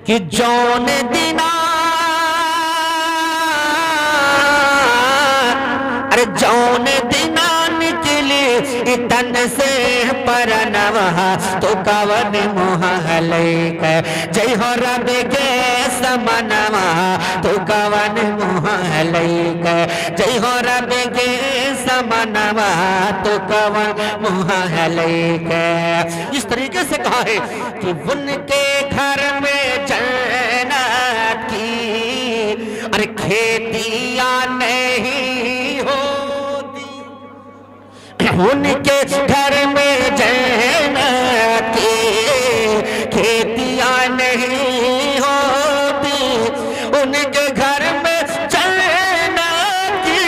कि जौन दिना अरे जौन दिना निकली तन से परनवा तो कवन मोहलैक जय हो रब के समनवा तो कवन मोहलैक जय हो रब के समनवा तो कवन मोहलैक। इस तरीके से कहा है कि उनके घर में जन्नत की अरे खेतियां नहीं होती, उनके घर में जन्नत की खेतियां नहीं होती, उनके घर में जन्नत की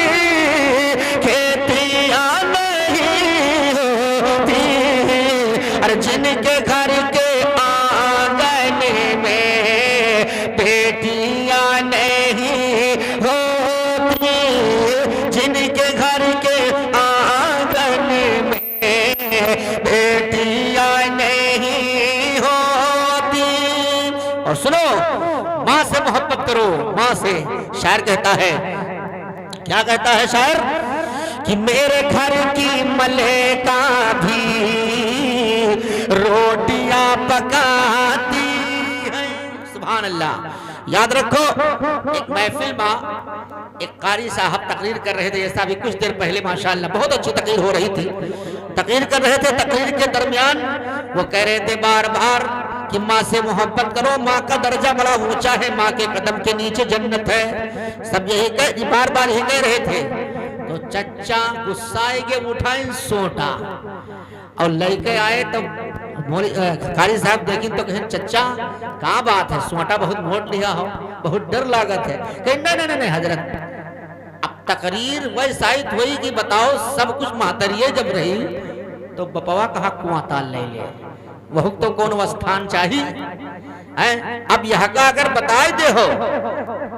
खेतियां नहीं होती। अरे जिनके घर के आंगन में बेटियां नहीं होती, जिनके घर के आंगन में बेटियां नहीं होती। और सुनो, माँ से मोहब्बत करो, माँ से। शायर कहता है, क्या कहता है शायर कि मेरे घर की मलेका भी रोटियां पकाती है। सुभान अल्लाह। याद रखो, एक महफिल में एक कारी साहब तकरीर कर रहे थे, ऐसा भी कुछ देर पहले माशाअल्लाह बहुत अच्छी तकरीर हो रही थी। तकरीर कर रहे थे, तकरीर के दरमियान वो कह रहे थे बार बार कि माँ से मोहब्बत करो, माँ का दर्जा बड़ा ऊंचा है, माँ के कदम के नीचे जन्नत है। सब यही बार बार यही कह रहे थे। तो चच्चा गुस्साए के उठाए सोटा और लेके आए तो कारी साहब देखी तो कहें चच्चा कहाँ बात है, सोटा बहुत मोट लिया हो, बहुत डर लागत है। कहें नहीं नहीं हजरत, अब तकरीर वही शायद हुई कि बताओ सब कुछ महतरिये जब रही तो बपवा कहा कुआं ताल ले ले, वह तो कौन स्थान चाहिए है। अब यह का अगर बताए दे हो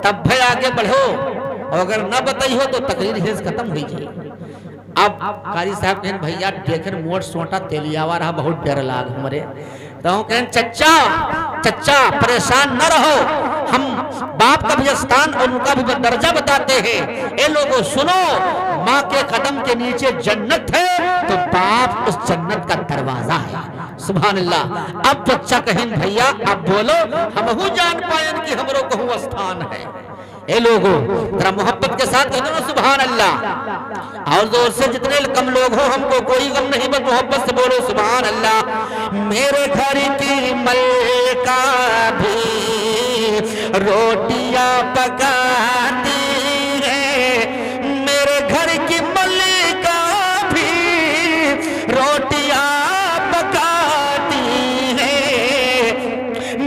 तब भाई आगे बढ़ो, और अगर न बताई हो तो तकरीर हिज खत्म हुई जाए। अब कारी साहब कहें भैया देखे मोट सोटा तेलियावा रहा, बहुत डर लाग हमरे। तो कहें चच्चा चच्चा परेशान न रहो, हम बाप का भी स्थान और उनका भी दर्जा बताते हैं। ए लोगों सुनो, माँ के कदम के नीचे जन्नत है तो बाप उस जन्नत का दरवाजा है। सुभान अल्लाह। अब बच्चा कहें भैया अब बोलो, हम जान पायन कि हमरो कहूँ स्थान है। ए लोगों जरा मोहब्बत के साथ कहते ना सुभान अल्लाह। और जोर से जितने कम लोग हो हमको कोई गम नहीं, बस मोहब्बत से बोलो सुभान अल्लाह। मेरे घर की मलका भी रोटियां पकाती है, मेरे घर की मलका भी रोटियां पकाती है,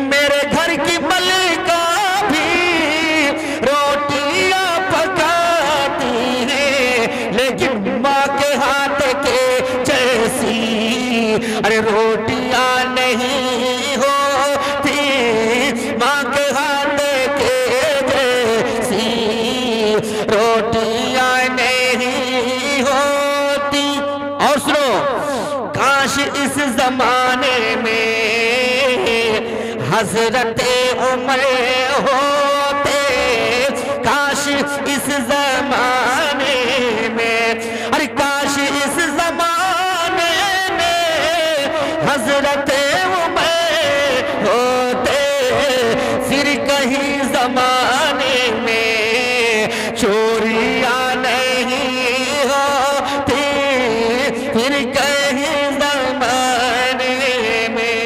मेरे घर की मलका भी रोटियां पकाती है। लेकिन माँ के हाथ के जैसी अरे रोटियां नहीं होती, माँ के हाथ के जैसी रोटियां नहीं होती। और सुनो, काश इस जमाने में हजरते उमर होते, काश इस जमाने में, अरे काश इस जमाने में हजरते उमर होते, फिर कहीं जमाने में चोरियां नहीं होती, फिर कहीं जमाने में।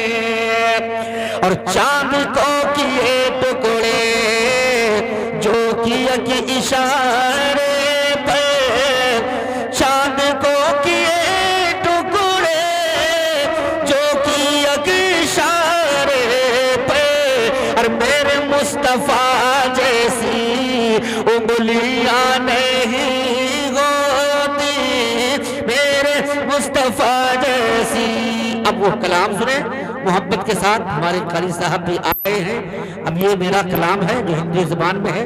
और चांद को किए टुकड़े जो किया कि इशारे पर, चांद को किए टुकड़े जो किया कि इशारे पर, और मेरे मुस्तफा जैसी उंगलियां नहीं होती, मेरे मुस्तफा जैसी। अब वो कलाम सुने मोहब्बत के साथ। हमारे कारी साहब भी आए हैं, अब ये मेरा कलाम है जो हिंदी जुबान में है।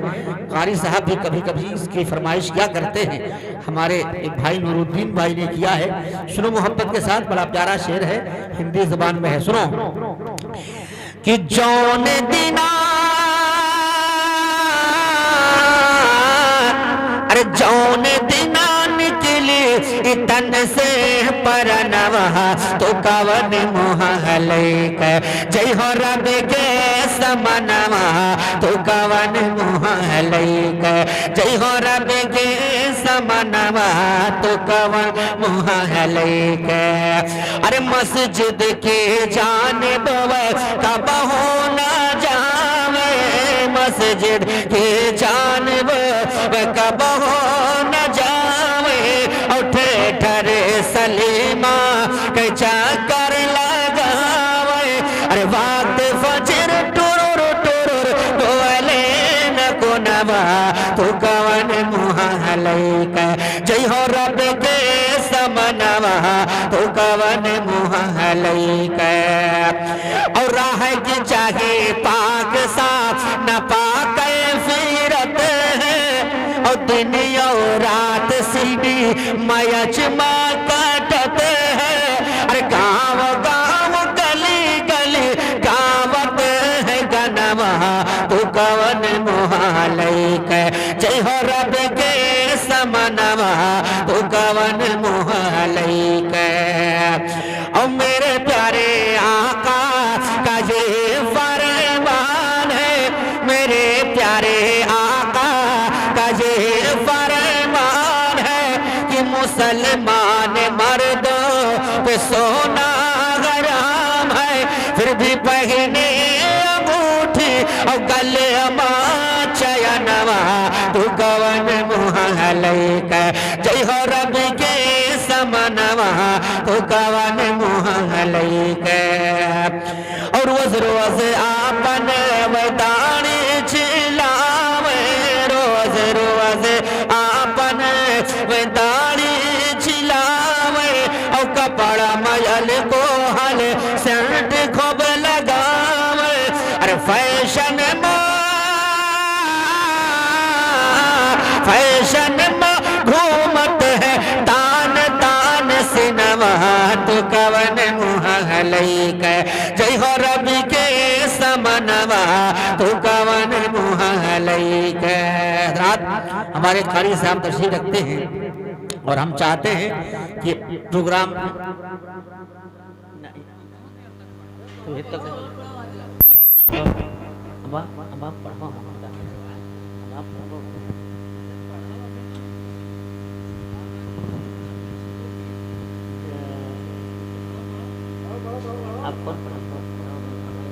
कारी साहब भी कभी कभी इसकी फरमाइश किया करते हैं, हमारे एक भाई नूरुद्दीन भाई ने किया है। सुनो मोहब्बत के साथ, बड़ा प्यारा शेर है, हिंदी जुबान में है, सुनो। कि जौन दिना अरे जौन दिना निकली तन से परनवा तो कवन मुहले के जय हो रब के समनवा तो कवन मुहले के जय हो रब के समनवा तो कवन मुहले के अरे मस्जिद के जाने बोवे कब हो न जावे मस्जिद के जाने बोवे कब हो न जावे उठे ठरे सलीमा के चक्कर लगावे अरे वक्त फजर टुरुर टुरुर बोले न कोनवा तो कवन मुहले के जय हो रब के समनवा तो कवन मुहले के और राह की चाहे पाक साफ न पाक फिरत है और दिन और रात सीढ़ी मयचमा काटत है अरे गाँव गाँव गली गली गावत है गनवा तो कवन मुहले के जय हो रब के समनवा तो कवन मुहले के और मेरे प्यारे आका का ये फरमान है मेरे प्यारे आका का ये फरमान है कि मुसलमान मर्दों पे सोना हराम है फिर भी पहने अंगूठी और गले चयनवा तो कवन मुहले के जय हो रब के समनवा तो कवन मुहले के और रोज रोज आपन वदानी चिल्लावे रोज रोज आपन वदानी चिल्लावे और कपड़ा मयल को हल सेंट खूब लगावे अरे फैशन में घूमत है तान तान सिनवा तो कवन मुहले के जय हो रब के समनवा तो कवन मुहले के रात हमारे कारी साहब तशरीफ रखते हैं और हम चाहते हैं कि प्रोग्राम आप कौन पढ़ा